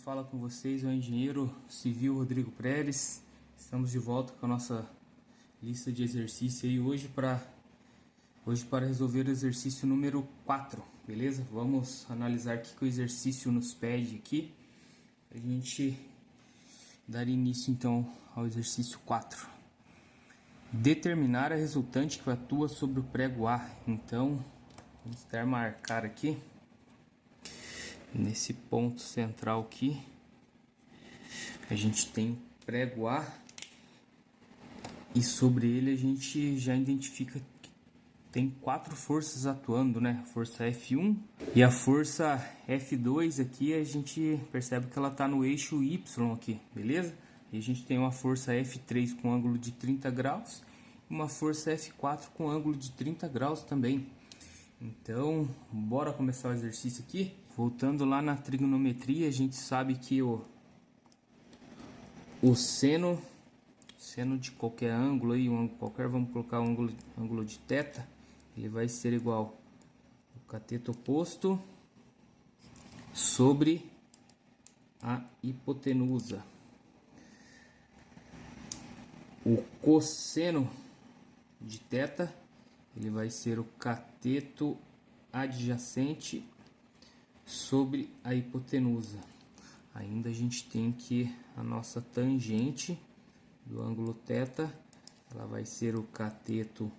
fala com vocês é o engenheiro civil Rodrigo Preles. Estamos de volta com a nossa lista de exercício aí hoje para resolver o exercício número 4, beleza? Vamos analisar o que o exercício nos pede aqui. A gente dar início então ao exercício 4. Determinar a resultante que atua sobre o prego A. Então, vamos tentar marcar aqui. Nesse ponto central aqui, a gente tem o prego A e sobre ele a gente já identifica que tem 4 forças atuando, né? A força F1 e a força F2 aqui, a gente percebe que ela está no eixo Y aqui, beleza? E a gente tem uma força F3 com ângulo de 30 graus e uma força F4 com ângulo de 30 graus também. Então, bora começar o exercício aqui. Voltando lá na trigonometria, a gente sabe que o seno de qualquer ângulo aí, um ângulo qualquer, vamos colocar um ângulo de θ, ele vai ser igual ao cateto oposto sobre a hipotenusa. O cosseno de θ, ele vai ser o cateto adjacente sobre a hipotenusa. Ainda a gente tem que a nossa tangente do ângulo θ, ela vai ser o cateto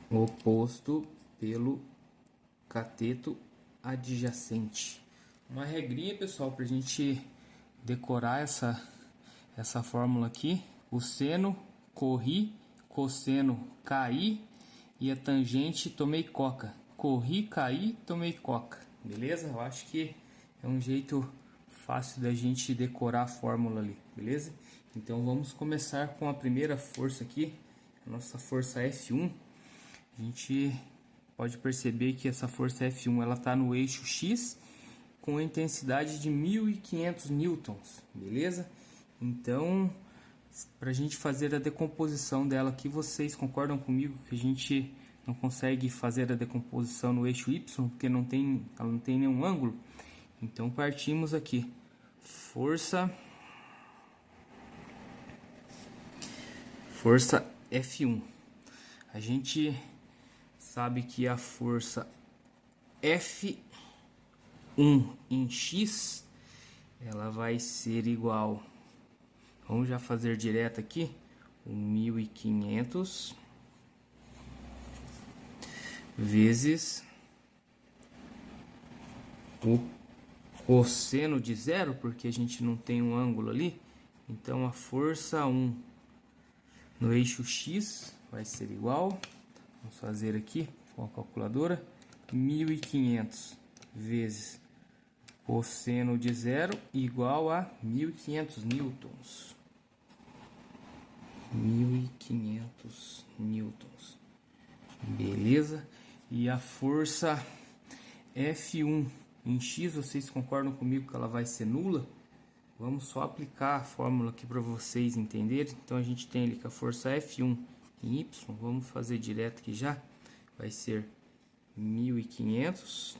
oposto pelo cateto adjacente. Uma regrinha, pessoal, para a gente decorar essa fórmula aqui: o seno corri, cosseno caí e a tangente tomei coca. Corri, caí, tomei coca. Beleza? Eu acho que é um jeito fácil da gente decorar a fórmula ali, beleza? Então vamos começar com a primeira força aqui, a nossa força F1. A gente pode perceber que essa força F1 ela está no eixo X com a intensidade de 1.500 newtons, beleza? Então, para a gente fazer a decomposição dela aqui, vocês concordam comigo que a gente não consegue fazer a decomposição no eixo Y, porque ela não tem nenhum ângulo? Então partimos aqui. Força F1. A gente sabe que a força F1 em X, ela vai ser igual, vamos já fazer direto aqui, 1.500 vezes o cosseno de zero, porque a gente não tem um ângulo ali. Então a força 1 no eixo X vai ser igual, vamos fazer aqui com a calculadora, 1.500 vezes cosseno de zero igual a 1.500 newtons. 1.500 newtons. Beleza? E a força F1 em X, vocês concordam comigo que ela vai ser nula? Vamos só aplicar a fórmula aqui para vocês entenderem. Então a gente tem ali que a força F1 em Y, vamos fazer direto aqui já, vai ser 1.500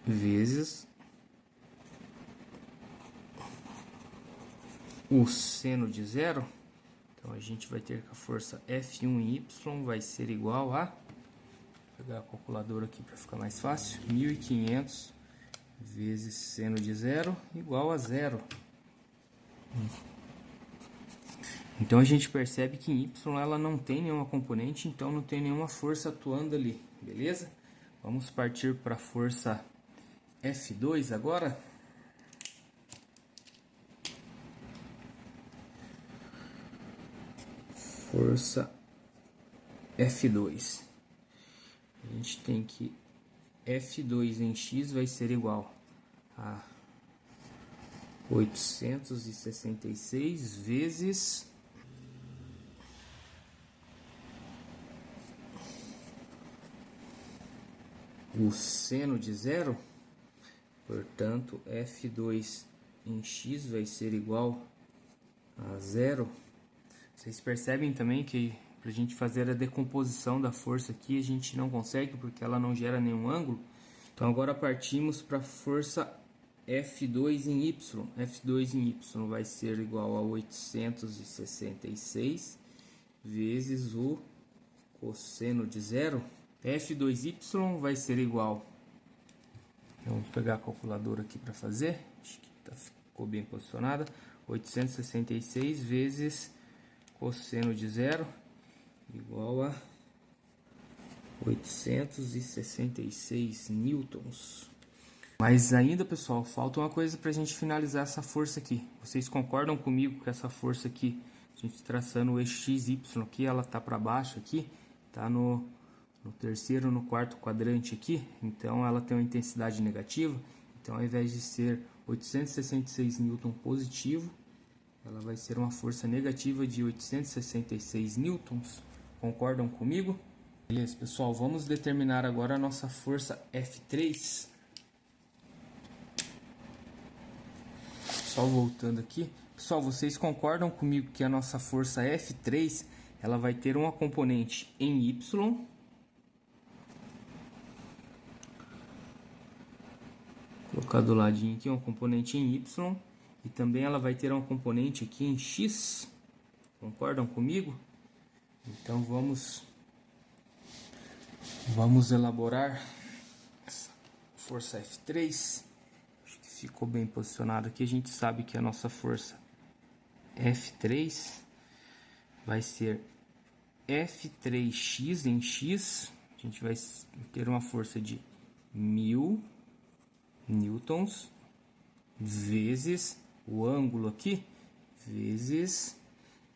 vezes o seno de zero. Então a gente vai ter que a força F1 em Y vai ser igual a, vou pegar a calculadora aqui para ficar mais fácil, 1.500 vezes seno de zero igual a zero. Então a gente percebe que em Y ela não tem nenhuma componente, então não tem nenhuma força atuando ali, beleza? Vamos partir para a força F2 agora. Força F2. A gente tem que F2 em X vai ser igual a 866 vezes o seno de zero. Portanto, F2 em X vai ser igual a zero. Vocês percebem também que para a gente fazer a decomposição da força aqui, a gente não consegue porque ela não gera nenhum ângulo. Então agora partimos para a força F2 em Y. F2 em Y vai ser igual a 866 vezes o cosseno de zero. F2Y vai ser igual... Vamos pegar a calculadora aqui para fazer. Acho que ficou bem posicionada. 866 vezes cosseno de zero igual a 866 newtons. Mas ainda, pessoal, falta uma coisa para a gente finalizar essa força aqui. Vocês concordam comigo que essa força aqui, a gente traçando o eixo XY aqui, ela tá para baixo aqui, tá no terceiro, no quarto quadrante aqui, então ela tem uma intensidade negativa. Então, ao invés de ser 866 newton positivo, ela vai ser uma força negativa de 866 newtons. Concordam comigo? Beleza, pessoal, vamos determinar agora a nossa força F3. Só voltando aqui. Pessoal, vocês concordam comigo que a nossa força F3, ela vai ter uma componente em Y. Vou colocar do ladinho aqui uma componente em Y. E também ela vai ter uma componente aqui em X. Concordam comigo? Então vamos elaborar essa força F3. Acho que ficou bem posicionado aqui. A gente sabe que a nossa força F3 vai ser F3x em X. A gente vai ter uma força de 1000 newtons vezes o ângulo aqui, vezes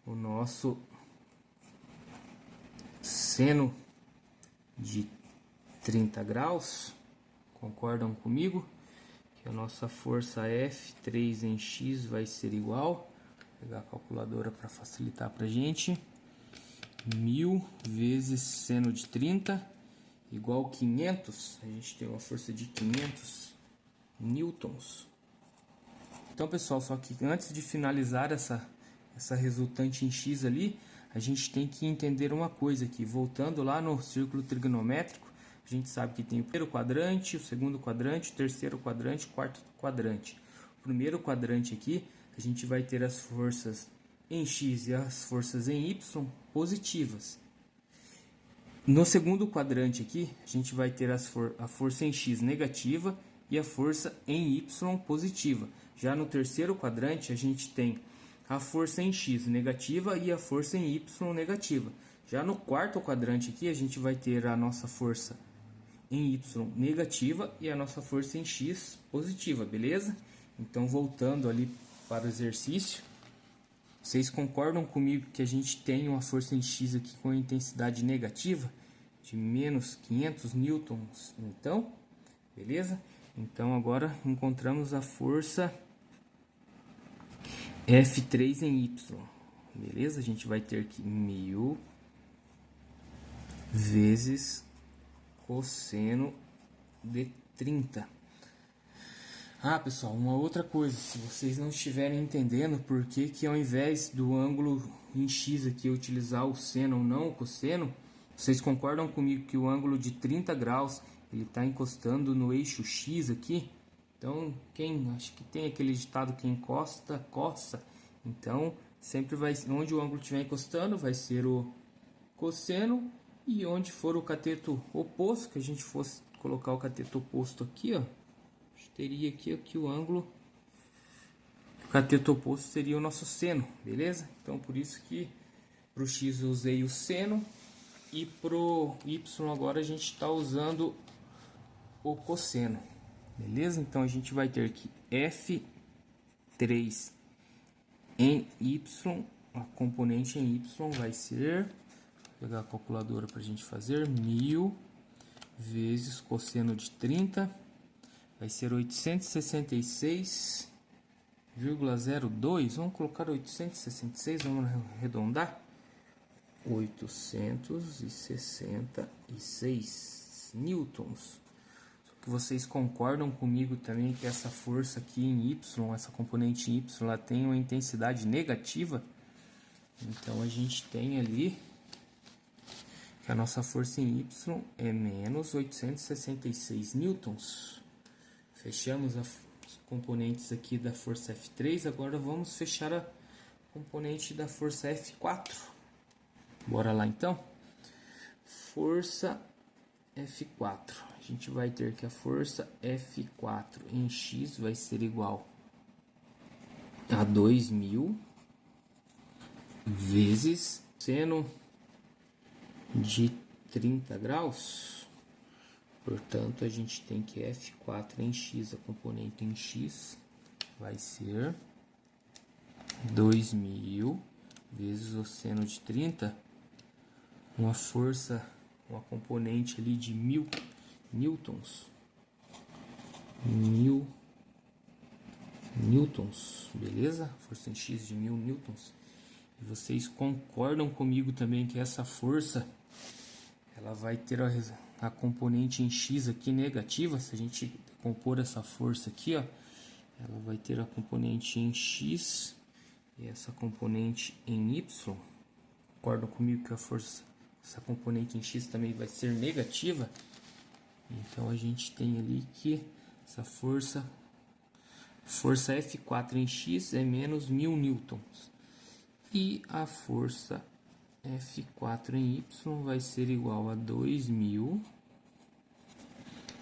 o nosso seno de 30 graus. Concordam comigo? Que a nossa força F3 em X vai ser igual, vou pegar a calculadora para facilitar para a gente, 1000 vezes seno de 30 igual 500, a gente tem uma força de 500 newtons. Então, pessoal, só que antes de finalizar essa resultante em X ali, a gente tem que entender uma coisa aqui. Voltando lá no círculo trigonométrico, a gente sabe que tem o primeiro quadrante, o segundo quadrante, o terceiro quadrante, o quarto quadrante. O primeiro quadrante aqui, a gente vai ter as forças em X e as forças em Y positivas. No segundo quadrante aqui, a gente vai ter a força em X negativa e a força em Y positiva. Já no terceiro quadrante, a gente tem a força em X negativa e a força em Y negativa. Já no quarto quadrante aqui, a gente vai ter a nossa força em Y negativa e a nossa força em X positiva, beleza? Então, voltando ali para o exercício, vocês concordam comigo que a gente tem uma força em X aqui com intensidade negativa de menos 500 newtons? Então, beleza? Então, agora encontramos a força F3 em Y, beleza? A gente vai ter que 1000 vezes cosseno de 30. Ah, pessoal, uma outra coisa, se vocês não estiverem entendendo por que ao invés do ângulo em X aqui eu utilizar o seno ou não o cosseno, vocês concordam comigo que o ângulo de 30 graus ele está encostando no eixo X aqui? Então, acho que tem aquele ditado, quem encosta, coça. Então, sempre vai, onde o ângulo estiver encostando, vai ser o cosseno. E onde for o cateto oposto, que a gente fosse colocar o cateto oposto aqui, ó, teria aqui o ângulo. O cateto oposto seria o nosso seno, beleza? Então, por isso que para o X eu usei o seno. E para o Y agora a gente está usando o cosseno. Beleza? Então a gente vai ter que F3 em Y, a componente em Y vai ser, vou pegar a calculadora para a gente fazer, 1000 vezes cosseno de 30, vai ser 866,02, vamos colocar 866, vamos arredondar, 866 newtons. Que vocês concordam comigo também que essa força aqui em Y, essa componente em Y, ela tem uma intensidade negativa. Então, a gente tem ali que a nossa força em Y é menos 866 newtons. Fechamos as componentes aqui da força F3, agora vamos fechar a componente da força F4. Bora lá então? Força F4. A gente vai ter que a força F4 em X vai ser igual a 2000 vezes seno de 30 graus. Portanto, a gente tem que F4 em X, a componente em X, vai ser 2000 vezes o seno de 30, uma força, uma componente ali de 1000 newtons. 1000 newtons, beleza? Força em X de 1000 newtons. E vocês concordam comigo também que essa força, ela vai ter a componente em X aqui negativa. Se a gente compor essa força aqui, ó, ela vai ter a componente em X e essa componente em Y. Concordam comigo que a força, essa componente em X também vai ser negativa? Então a gente tem ali que essa força F4 em X é menos 1000 newtons. E a força F4 em Y vai ser igual a 2000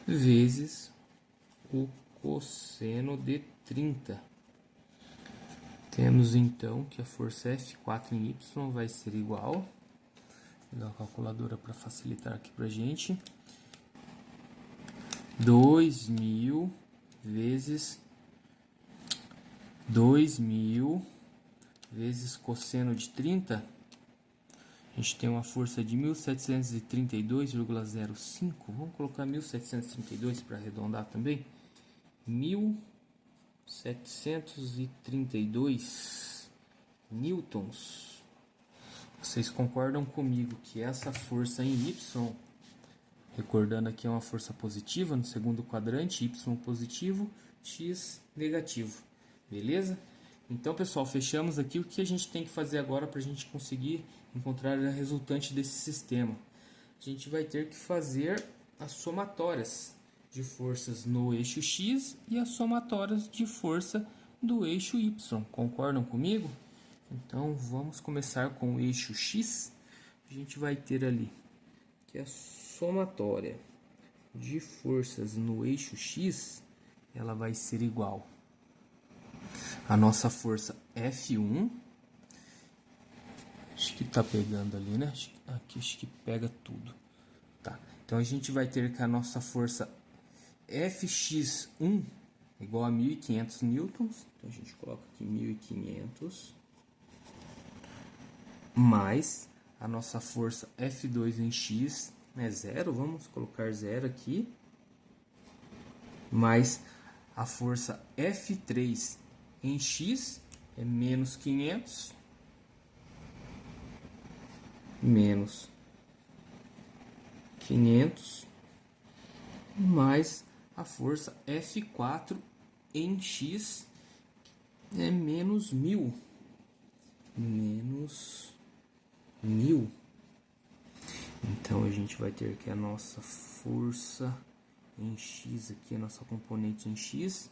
vezes o cosseno de 30. Temos então que a força F4 em Y vai ser igual, vou pegar a calculadora para facilitar aqui para a gente, 2000 vezes cosseno de 30, a gente tem uma força de 1732,05. Vamos colocar 1732 para arredondar também. 1732 newtons. Vocês concordam comigo que essa força em Y, recordando aqui, é uma força positiva no segundo quadrante, Y positivo, X negativo. Beleza? Então, pessoal, fechamos aqui. O que a gente tem que fazer agora para a gente conseguir encontrar a resultante desse sistema? A gente vai ter que fazer as somatórias de forças no eixo X e as somatórias de força do eixo Y. Concordam comigo? Então, vamos começar com o eixo X. A gente vai ter ali que a somatória de forças no eixo X, ela vai ser igual a nossa força F1, acho que tá pegando ali, né? Aqui acho que pega tudo. Tá. Então a gente vai ter que a nossa força Fx1 igual a 1500 newtons. Então a gente coloca aqui 1500 mais a nossa força F2 em X é zero, vamos colocar zero aqui, mais a força F3 em X é menos 500, menos 500, mais a força F4 em X é menos 1000, menos 1000. Então a gente vai ter que a nossa força em X aqui, a nossa componente em X,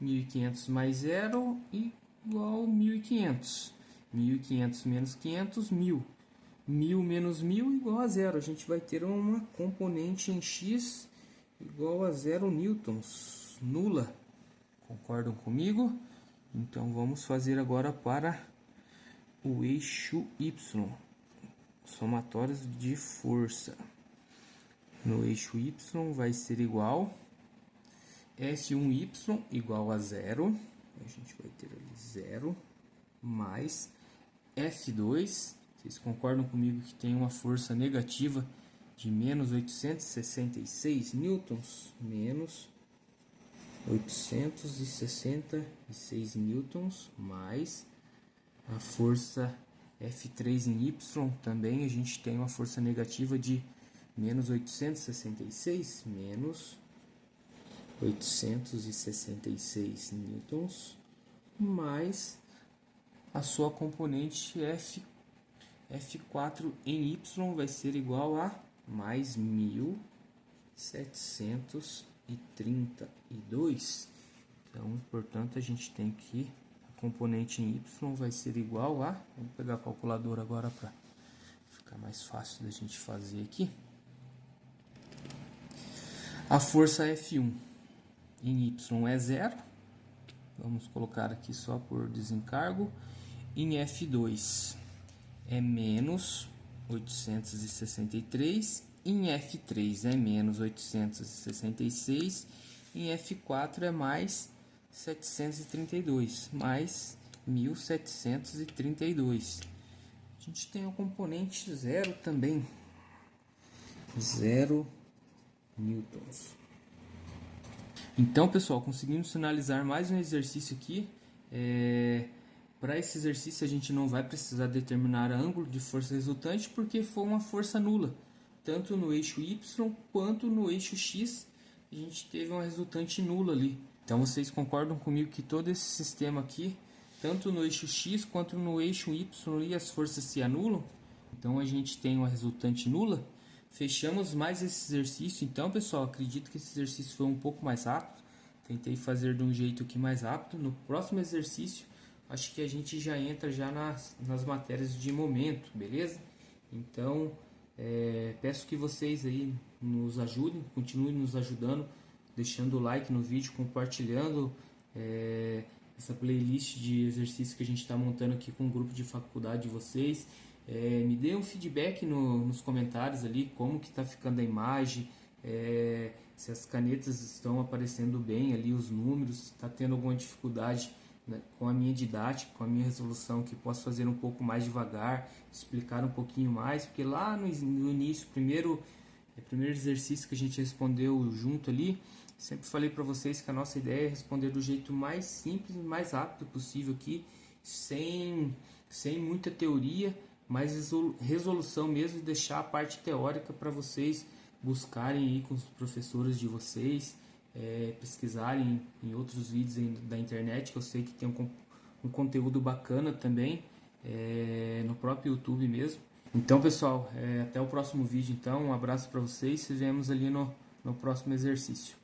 1500 mais 0 igual 1500. 1500 menos 500, 1000. 1000 menos 1000 igual a 0. A gente vai ter uma componente em X igual a 0 newtons, nula. Concordam comigo? Então vamos fazer agora para o eixo Y. Somatórios de força. No eixo Y vai ser igual F1Y igual a 0, a gente vai ter ali 0, mais F2, vocês concordam comigo que tem uma força negativa de menos 866 newtons, menos 866 newtons, mais a força F3 em Y, também a gente tem uma força negativa de menos 866, menos 866 newtons, mais a sua componente F4 em Y vai ser igual a mais 1732. Então, portanto, a gente tem que a componente em y vai ser igual a... Vamos pegar a calculadora agora para ficar mais fácil da gente fazer aqui. A força F1 em y é 0. Vamos colocar aqui só por desencargo. Em F2 é menos 863. Em F3 é menos 866. Em F4 é mais 732. Mais 1732. A gente tem o componente 0 também. 0 newtons. Então, pessoal, conseguimos finalizar mais um exercício aqui. Para esse exercício a gente não vai precisar determinar ângulo de força resultante porque foi uma força nula. Tanto no eixo Y quanto no eixo X a gente teve uma resultante nula ali. Então vocês concordam comigo que todo esse sistema aqui, tanto no eixo X quanto no eixo Y ali, as forças se anulam? Então a gente tem uma resultante nula. Fechamos mais esse exercício. Então, pessoal, acredito que esse exercício foi um pouco mais rápido. Tentei fazer de um jeito aqui mais rápido. No próximo exercício, acho que a gente já entra já nas matérias de momento, beleza? Então, peço que vocês aí nos ajudem, continuem nos ajudando, deixando o like no vídeo, compartilhando essa playlist de exercícios que a gente está montando aqui com o grupo de faculdade de vocês. Me dê um feedback nos comentários ali, como que está ficando a imagem, se as canetas estão aparecendo bem ali, os números, está tendo alguma dificuldade, né, com a minha didática, com a minha resolução, que posso fazer um pouco mais devagar, explicar um pouquinho mais, porque lá no início, primeiro exercício que a gente respondeu junto ali, sempre falei para vocês que a nossa ideia é responder do jeito mais simples, mais rápido possível aqui, sem muita teoria, mais resolução mesmo, e deixar a parte teórica para vocês buscarem aí com os professores de vocês, pesquisarem em outros vídeos da internet, que eu sei que tem um conteúdo bacana também, no próprio YouTube mesmo. Então, pessoal, até o próximo vídeo. Então, um abraço para vocês, se vemos ali no próximo exercício.